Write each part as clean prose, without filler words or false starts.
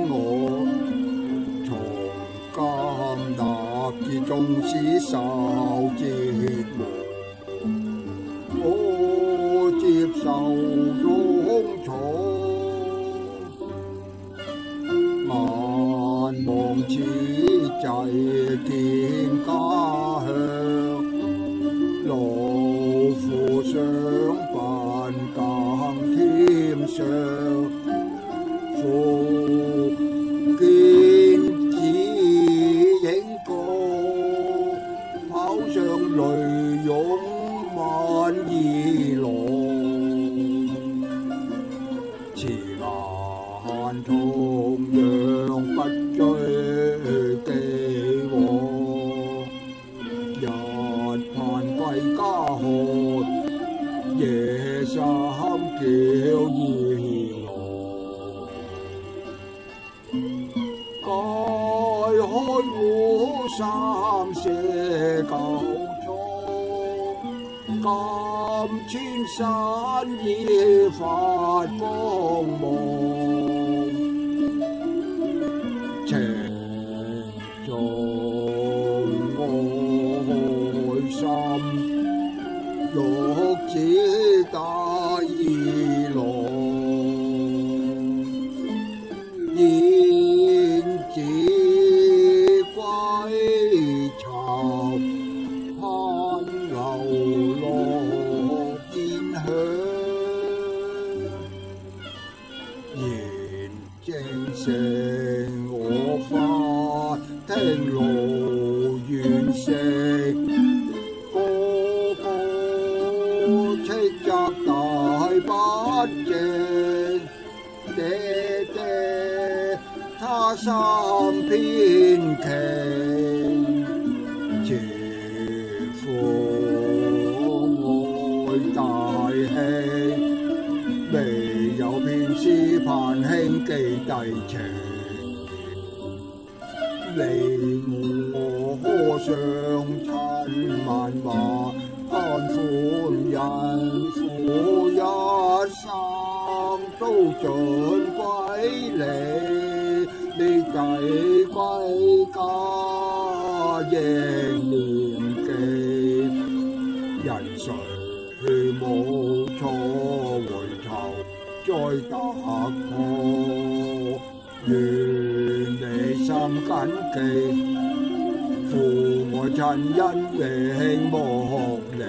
我，從今立志縱使受折磨，我接受痛楚。眼望此際見家鄉，勞苦相伴更添上。復見只影過，跑上淚湧萬兒郎。慈顏同樣不追既往，日盼歸家看，夜深叫兒郎。解開湖三舍舊瘡，今千山已發光芒。情重我開心，欲只帶兒郎。子歸巢，盼流落見鄉。現正成我花聽路遠食，哥哥斥責大不正，爹爹他心偏傾，切父愛大兄，未有片絲盼兄記弟情。你我可相親萬馬，看歡欣苦一生都盡歸你。你弟歸家應念記，人誰無錯回頭再得破。願你心謹記，父愛親恩永莫離。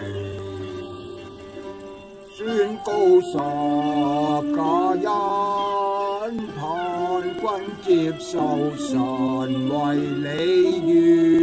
宣告十架恩，盼君接受神為你願。